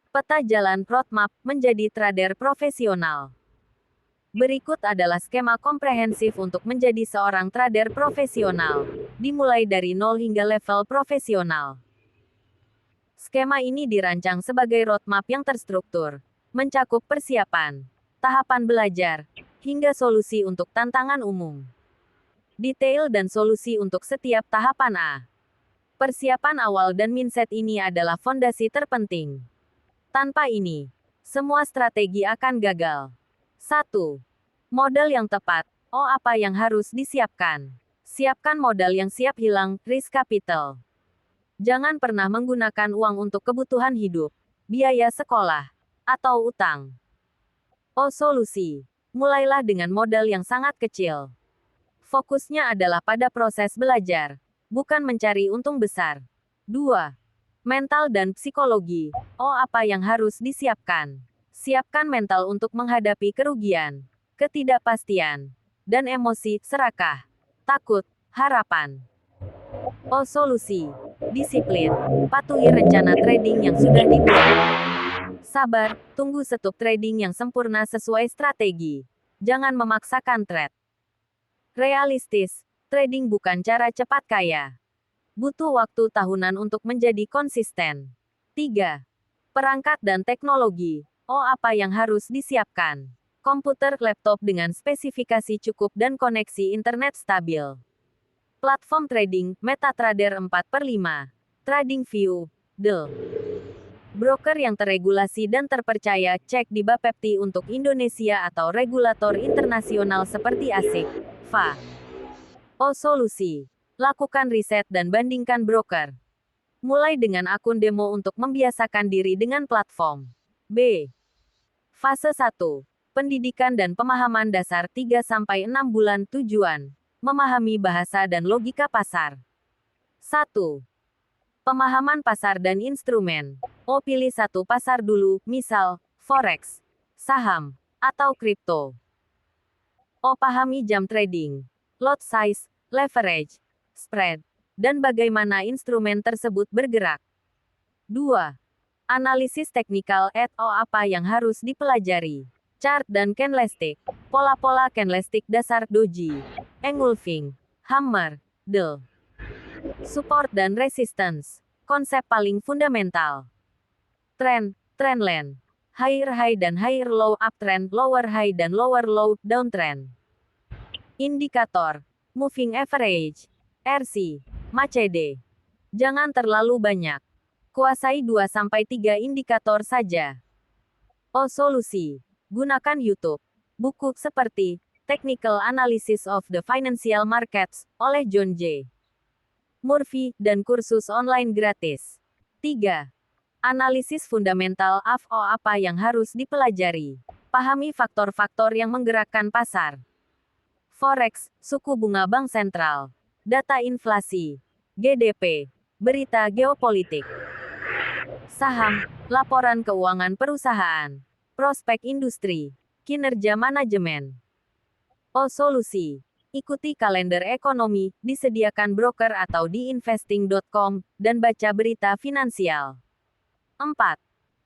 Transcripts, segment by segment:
Peta jalan roadmap menjadi trader profesional. Berikut adalah skema komprehensif untuk menjadi seorang trader profesional, dimulai dari nol hingga level profesional. Skema ini dirancang sebagai roadmap yang terstruktur, mencakup persiapan, tahapan belajar, hingga solusi untuk tantangan umum. Detail dan solusi untuk setiap tahapan A. Persiapan awal dan mindset ini adalah fondasi terpenting. Tanpa ini, semua strategi akan gagal. 1. Modal yang tepat. Oh, apa yang harus disiapkan? Siapkan modal yang siap hilang, risk capital. Jangan pernah menggunakan uang untuk kebutuhan hidup, biaya sekolah, atau utang. Oh, solusi. Mulailah dengan modal yang sangat kecil. Fokusnya adalah pada proses belajar, bukan mencari untung besar. 2. Mental dan psikologi. Oh, apa yang harus disiapkan? Siapkan mental untuk menghadapi kerugian, ketidakpastian, dan emosi, serakah, takut, harapan. Oh, solusi. Disiplin. Patuhi rencana trading yang sudah dibuat. Sabar, tunggu setup trading yang sempurna sesuai strategi. Jangan memaksakan trade. Realistis. Trading bukan cara cepat kaya. Butuh waktu tahunan untuk menjadi konsisten. 3. Perangkat dan teknologi. Oh, apa yang harus disiapkan? Komputer laptop dengan spesifikasi cukup dan koneksi internet stabil. Platform trading, MetaTrader 4/5. TradingView, Dell. Broker yang terregulasi dan terpercaya, cek di Bapepti untuk Indonesia atau regulator internasional seperti ASIC, FA. Oh, solusi. Lakukan riset dan bandingkan broker. Mulai dengan akun demo untuk membiasakan diri dengan platform. B. Fase 1. Pendidikan dan pemahaman dasar 3-6 bulan tujuan. Memahami bahasa dan logika pasar. 1. Pemahaman pasar dan instrumen. Oh, pilih satu pasar dulu, misal, forex, saham, atau kripto. Oh, pahami jam trading, lot size, leverage, spread, dan bagaimana instrumen tersebut bergerak. 2. Analisis teknikal oh, apa yang harus dipelajari. Chart dan candlestick. Pola-pola candlestick dasar doji, engulfing, hammer, Dell. Support dan resistance. Konsep paling fundamental. Trendline. Higher high dan higher low, uptrend, lower high dan lower low, downtrend. Indikator. Moving average. RC. MACD. Jangan terlalu banyak. Kuasai 2-3 indikator saja. Oh, solusi. Gunakan YouTube. Buku seperti Technical Analysis of the Financial Markets oleh John J. Murphy dan kursus online gratis. 3. Analisis fundamental oh, apa yang harus dipelajari. Pahami faktor-faktor yang menggerakkan pasar. Forex, suku bunga bank sentral, data inflasi, GDP, berita geopolitik. Saham, laporan keuangan perusahaan, prospek industri, kinerja manajemen. Oh, solusi. Ikuti kalender ekonomi, disediakan broker atau di investing.com, dan baca berita finansial. 4.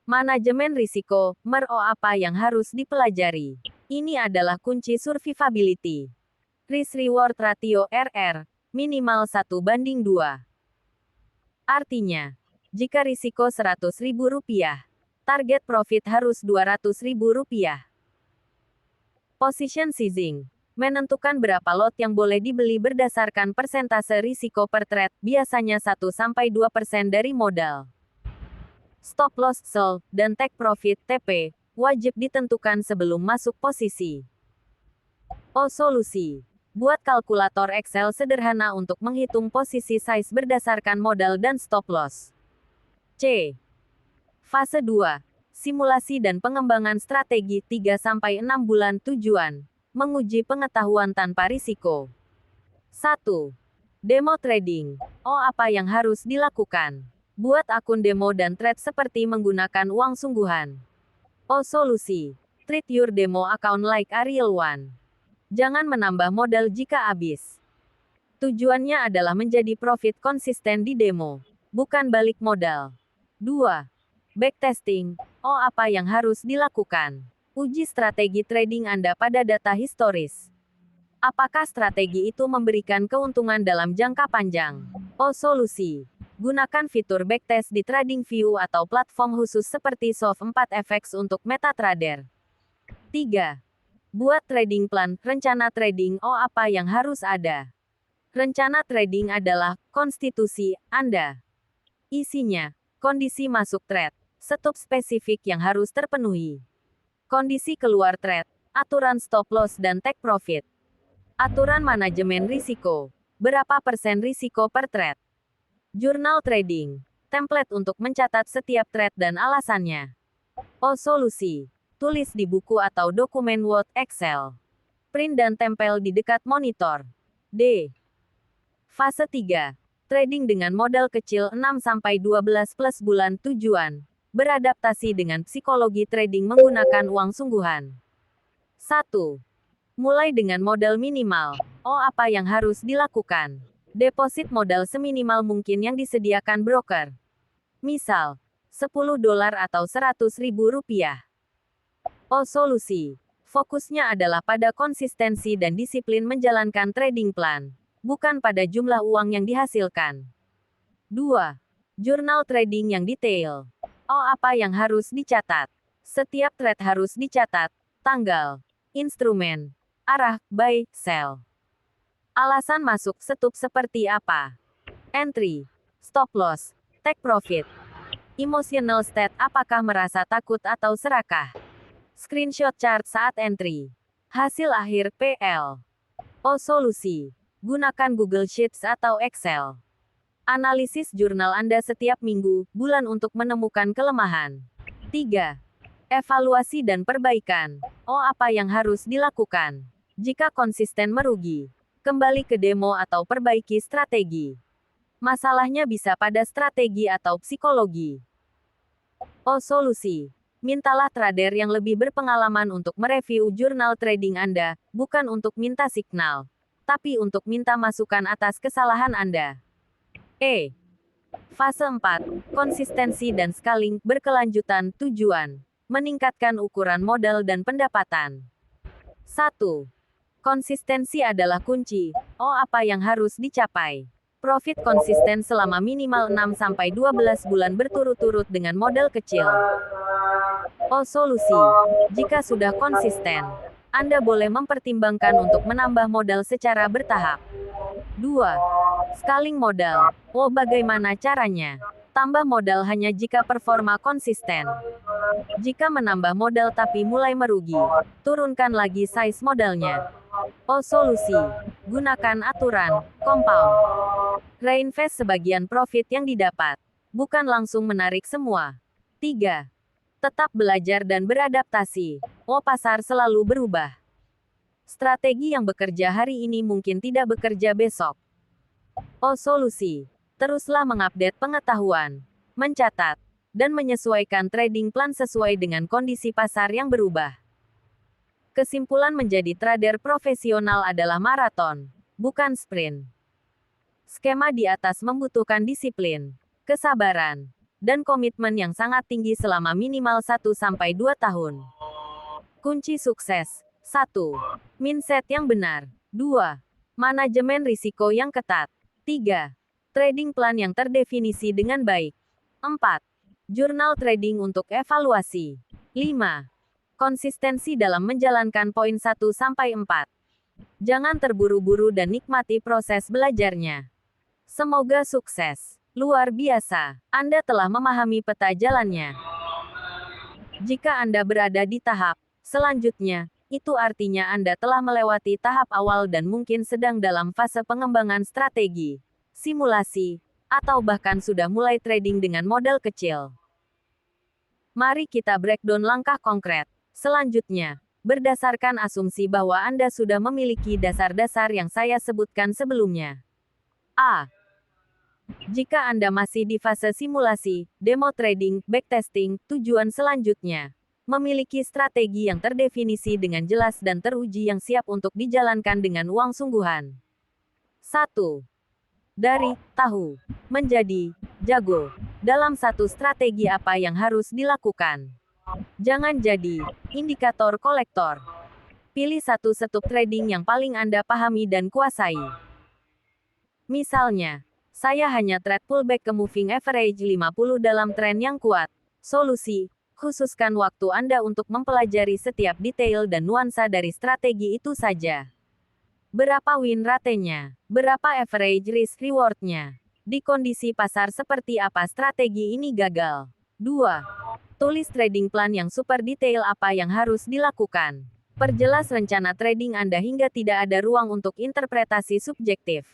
Manajemen risiko, oh, apa yang harus dipelajari. Ini adalah kunci survivability. Risk-reward ratio RR, minimal 1:2. Artinya, jika risiko Rp100.000, target profit harus Rp200.000. Position sizing. Menentukan berapa lot yang boleh dibeli berdasarkan persentase risiko per trade, biasanya 1-2% dari modal. Stop loss sell, dan take profit TP, wajib ditentukan sebelum masuk posisi. Oh, solusi. Buat kalkulator Excel sederhana untuk menghitung posisi size berdasarkan modal dan stop loss. C. Fase 2. Simulasi dan pengembangan strategi 3-6 bulan tujuan. Menguji pengetahuan tanpa risiko. 1. Demo trading. Oh, apa yang harus dilakukan? Buat akun demo dan trade seperti menggunakan uang sungguhan. Oh, solusi. Treat your demo account like a real one. Jangan menambah modal jika habis. Tujuannya adalah menjadi profit konsisten di demo, bukan balik modal. 2. Backtesting. Oh, apa yang harus dilakukan? Uji strategi trading Anda pada data historis. Apakah strategi itu memberikan keuntungan dalam jangka panjang? Oh, solusi. Gunakan fitur backtest di TradingView atau platform khusus seperti Soft4FX untuk MetaTrader. 3. Buat trading plan, rencana trading. Oh, apa yang harus ada? Rencana trading adalah konstitusi Anda. Isinya, kondisi masuk trade, stop spesifik yang harus terpenuhi. Kondisi keluar trade, aturan stop loss dan take profit. Aturan manajemen risiko, berapa persen risiko per trade. Jurnal trading, template untuk mencatat setiap trade dan alasannya. Oh, solusi. Tulis di buku atau dokumen Word Excel. Print dan tempel di dekat monitor. D. Fase 3. Trading dengan modal kecil 6-12 plus bulan tujuan. Beradaptasi dengan psikologi trading menggunakan uang sungguhan. 1. Mulai dengan modal minimal. Oh, apa yang harus dilakukan? Deposit modal seminimal mungkin yang disediakan broker. Misal, $10 atau Rp100.000. Oh, solusi. Fokusnya adalah pada konsistensi dan disiplin menjalankan trading plan, bukan pada jumlah uang yang dihasilkan. 2. Jurnal trading yang detail. Oh, apa yang harus dicatat? Setiap trade harus dicatat, tanggal, instrumen, arah, buy, sell. Alasan masuk stop seperti apa? Entry, stop loss, take profit. Emotional state, apakah merasa takut atau serakah? Screenshot chart saat entry. Hasil akhir PL. Oh, solusi. Gunakan Google Sheets atau Excel. Analisis jurnal Anda setiap minggu, bulan untuk menemukan kelemahan. 3. Evaluasi dan perbaikan. Oh, apa yang harus dilakukan? Jika konsisten merugi, kembali ke demo atau perbaiki strategi. Masalahnya bisa pada strategi atau psikologi. Oh, solusi. Mintalah trader yang lebih berpengalaman untuk mereview jurnal trading Anda, bukan untuk minta signal, tapi untuk minta masukan atas kesalahan Anda. Fase 4. Konsistensi dan scaling berkelanjutan. Tujuan: meningkatkan ukuran modal dan pendapatan. 1. Konsistensi adalah kunci. Oh, apa yang harus dicapai? Profit konsisten selama minimal 6-12 bulan berturut-turut dengan modal kecil. Oh, solusi. Jika sudah konsisten, Anda boleh mempertimbangkan untuk menambah modal secara bertahap. 2. Scaling modal. Oh, bagaimana caranya? Tambah modal hanya jika performa konsisten. Jika menambah modal tapi mulai merugi, turunkan lagi size modalnya. Oh, solusi. Gunakan aturan compound. Reinvest sebagian profit yang didapat, bukan langsung menarik semua. 3. Tetap belajar dan beradaptasi. Oh, pasar selalu berubah. Strategi yang bekerja hari ini mungkin tidak bekerja besok. Oh, solusi. Teruslah mengupdate pengetahuan, mencatat, dan menyesuaikan trading plan sesuai dengan kondisi pasar yang berubah. Kesimpulan menjadi trader profesional adalah maraton, bukan sprint. Skema di atas membutuhkan disiplin, kesabaran, dan komitmen yang sangat tinggi selama minimal 1-2 tahun. Kunci sukses. 1. Mindset yang benar. 2. Manajemen risiko yang ketat. 3. Trading plan yang terdefinisi dengan baik. 4. Jurnal trading untuk evaluasi. 5. Konsistensi dalam menjalankan poin 1-4. Jangan terburu-buru dan nikmati proses belajarnya. Semoga sukses. Luar biasa, Anda telah memahami peta jalannya. Jika Anda berada di tahap selanjutnya, itu artinya Anda telah melewati tahap awal dan mungkin sedang dalam fase pengembangan strategi, simulasi, atau bahkan sudah mulai trading dengan modal kecil. Mari kita breakdown langkah konkret. Selanjutnya, berdasarkan asumsi bahwa Anda sudah memiliki dasar-dasar yang saya sebutkan sebelumnya. A. Jika Anda masih di fase simulasi, demo trading, backtesting, tujuan selanjutnya, memiliki strategi yang terdefinisi dengan jelas dan teruji yang siap untuk dijalankan dengan uang sungguhan. 1. Dari tahu menjadi jago dalam satu strategi apa yang harus dilakukan. Jangan jadi indikator kolektor. Pilih satu setup trading yang paling Anda pahami dan kuasai. Misalnya, saya hanya trade pullback ke moving average 50 dalam tren yang kuat. Solusi, khususkan waktu Anda untuk mempelajari setiap detail dan nuansa dari strategi itu saja. Berapa win rate-nya? Berapa average risk reward-nya? Di kondisi pasar seperti apa strategi ini gagal? 2. Tulis trading plan yang super detail apa yang harus dilakukan. Perjelas rencana trading Anda hingga tidak ada ruang untuk interpretasi subjektif.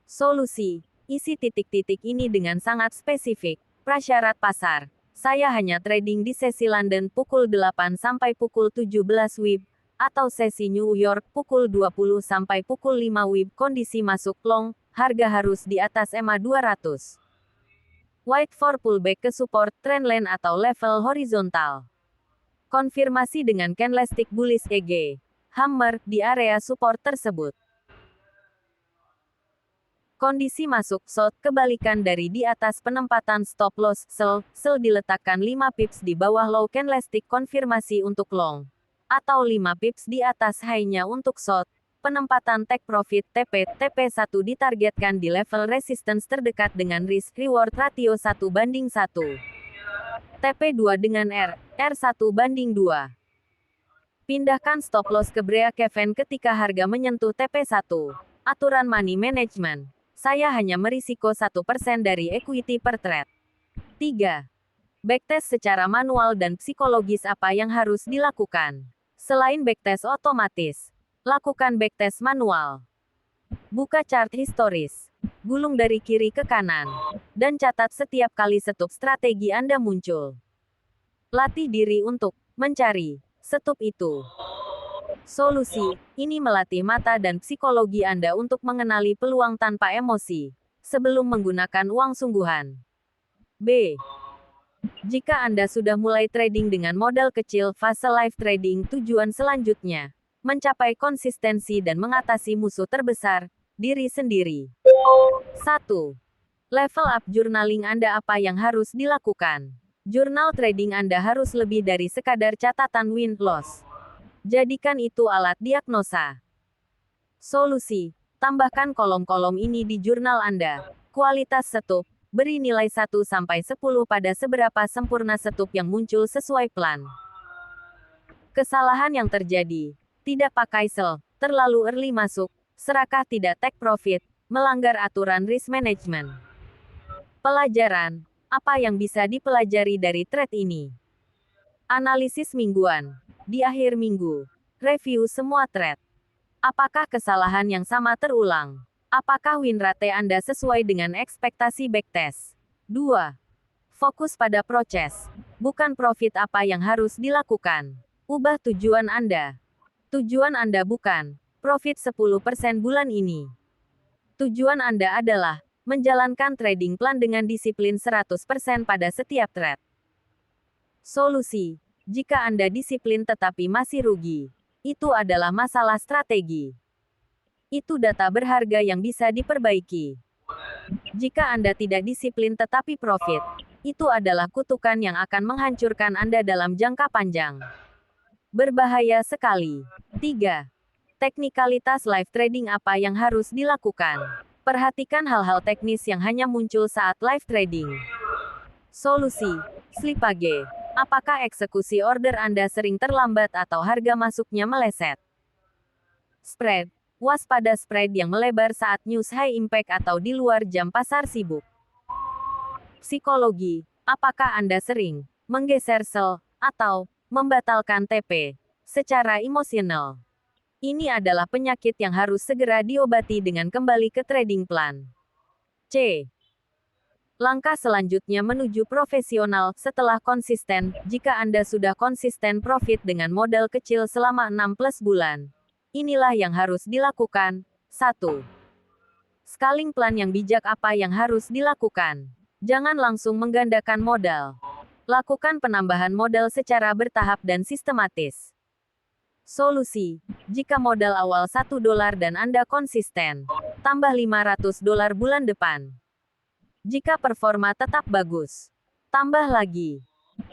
Solusi, isi titik-titik ini dengan sangat spesifik. Prasyarat pasar. Saya hanya trading di sesi London pukul 8 sampai pukul 17 WIB. Atau sesi New York pukul 20 sampai pukul 5 WIB. Kondisi masuk long, harga harus di atas EMA 200. Wait for pullback ke support, trendline atau level horizontal. Konfirmasi dengan candlestick bullish EG. Hammer di area support tersebut. Kondisi masuk short kebalikan dari di atas penempatan stop loss sell diletakkan 5 pips di bawah low candlestick konfirmasi untuk long. Atau 5 pips di atas high-nya untuk short. Penempatan take profit TP1 ditargetkan di level resistance terdekat dengan risk reward ratio 1:1. TP2 dengan R1:2. Pindahkan stop loss ke break even ketika harga menyentuh TP1. Aturan money management. Saya hanya merisiko 1% dari equity per trade. 3. Backtest secara manual dan psikologis apa yang harus dilakukan. Selain backtest otomatis, lakukan backtest manual. Buka chart historis. Gulung dari kiri ke kanan. Dan catat setiap kali setup strategi Anda muncul. Latih diri untuk mencari setup itu. Solusi, ini melatih mata dan psikologi Anda untuk mengenali peluang tanpa emosi, sebelum menggunakan uang sungguhan. B. Jika Anda sudah mulai trading dengan modal kecil fase live trading, tujuan selanjutnya, mencapai konsistensi dan mengatasi musuh terbesar, diri sendiri. 1. Level up journaling Anda apa yang harus dilakukan? Jurnal trading Anda harus lebih dari sekadar catatan win-loss. Jadikan itu alat diagnosa. Solusi, tambahkan kolom-kolom ini di jurnal Anda. Kualitas setup, beri nilai 1-10 pada seberapa sempurna setup yang muncul sesuai plan. Kesalahan yang terjadi, tidak pakai sell, terlalu early masuk, serakah tidak take profit, melanggar aturan risk management. Pelajaran, apa yang bisa dipelajari dari trade ini? Analisis mingguan. Di akhir minggu, review semua trade. Apakah kesalahan yang sama terulang? Apakah win rate Anda sesuai dengan ekspektasi backtest? 2. Fokus pada proses, bukan profit apa yang harus dilakukan. Ubah tujuan Anda. Tujuan Anda bukan profit 10% bulan ini. Tujuan Anda adalah menjalankan trading plan dengan disiplin 100% pada setiap trade. Solusi, jika Anda disiplin tetapi masih rugi, itu adalah masalah strategi. Itu data berharga yang bisa diperbaiki. Jika Anda tidak disiplin tetapi profit, itu adalah kutukan yang akan menghancurkan Anda dalam jangka panjang. Berbahaya sekali. 3. Teknikalitas live trading apa yang harus dilakukan? Perhatikan hal-hal teknis yang hanya muncul saat live trading. Solusi, slippage. Apakah eksekusi order Anda sering terlambat atau harga masuknya meleset? Spread. Waspada spread yang melebar saat news high impact atau di luar jam pasar sibuk. Psikologi. Apakah Anda sering menggeser sell atau membatalkan TP secara emosional? Ini adalah penyakit yang harus segera diobati dengan kembali ke trading plan. C. Langkah selanjutnya menuju profesional setelah konsisten. Jika Anda sudah konsisten profit dengan modal kecil selama 6+ bulan, inilah yang harus dilakukan. 1. Scaling plan yang bijak apa yang harus dilakukan? Jangan langsung menggandakan modal. Lakukan penambahan modal secara bertahap dan sistematis. Solusi, jika modal awal $1 dan Anda konsisten, tambah $500 bulan depan. Jika performa tetap bagus, tambah lagi.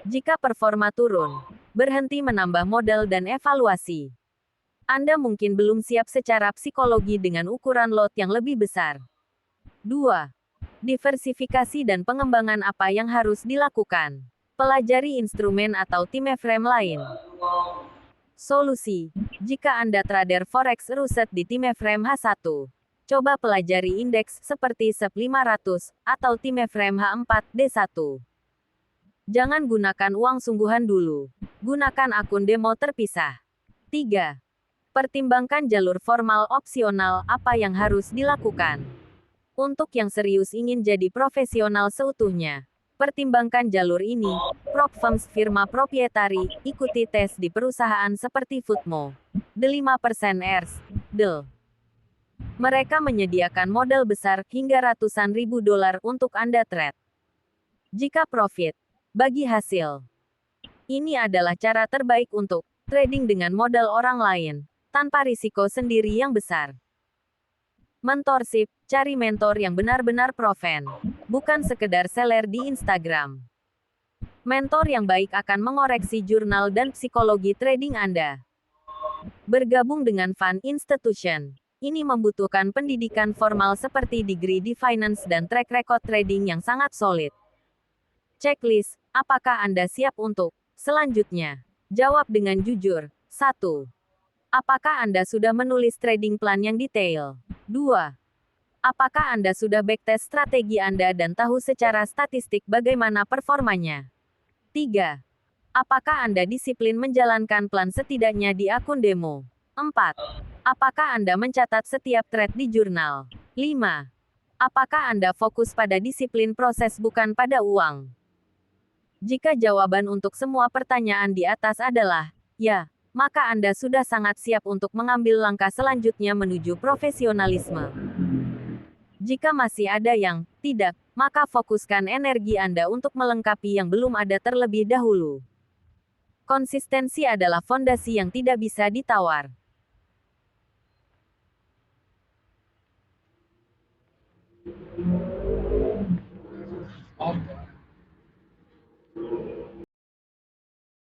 Jika performa turun, berhenti menambah modal dan evaluasi. Anda mungkin belum siap secara psikologi dengan ukuran lot yang lebih besar. 2. Diversifikasi dan pengembangan apa yang harus dilakukan. Pelajari instrumen atau time frame lain. Solusi: jika Anda trader forex ruset di time frame H1, coba pelajari indeks seperti SEP 500 atau time frame H4 D1. Jangan gunakan uang sungguhan dulu. Gunakan akun demo terpisah. 3. Pertimbangkan jalur formal opsional apa yang harus dilakukan. Untuk yang serius ingin jadi profesional seutuhnya, pertimbangkan jalur ini. Prop firms firma proprietari, ikuti tes di perusahaan seperti Footmo, The 5% ERS, DEL. Mereka menyediakan modal besar hingga ratusan ribu dolar untuk Anda trade. Jika profit, bagi hasil. Ini adalah cara terbaik untuk trading dengan modal orang lain, tanpa risiko sendiri yang besar. Mentorship, cari mentor yang benar-benar proven, bukan sekedar seller di Instagram. Mentor yang baik akan mengoreksi jurnal dan psikologi trading Anda. Bergabung dengan fund institution. Ini membutuhkan pendidikan formal seperti degree di finance dan track record trading yang sangat solid. Checklist, apakah Anda siap untuk selanjutnya? Jawab dengan jujur. 1. Apakah Anda sudah menulis trading plan yang detail? 2. Apakah Anda sudah backtest strategi Anda dan tahu secara statistik bagaimana performanya? 3. Apakah Anda disiplin menjalankan plan setidaknya di akun demo? 4. Apakah Anda mencatat setiap trade di jurnal? 5. Apakah Anda fokus pada disiplin proses bukan pada uang? Jika jawaban untuk semua pertanyaan di atas adalah ya, maka Anda sudah sangat siap untuk mengambil langkah selanjutnya menuju profesionalisme. Jika masih ada yang tidak, maka fokuskan energi Anda untuk melengkapi yang belum ada terlebih dahulu. Konsistensi adalah fondasi yang tidak bisa ditawar.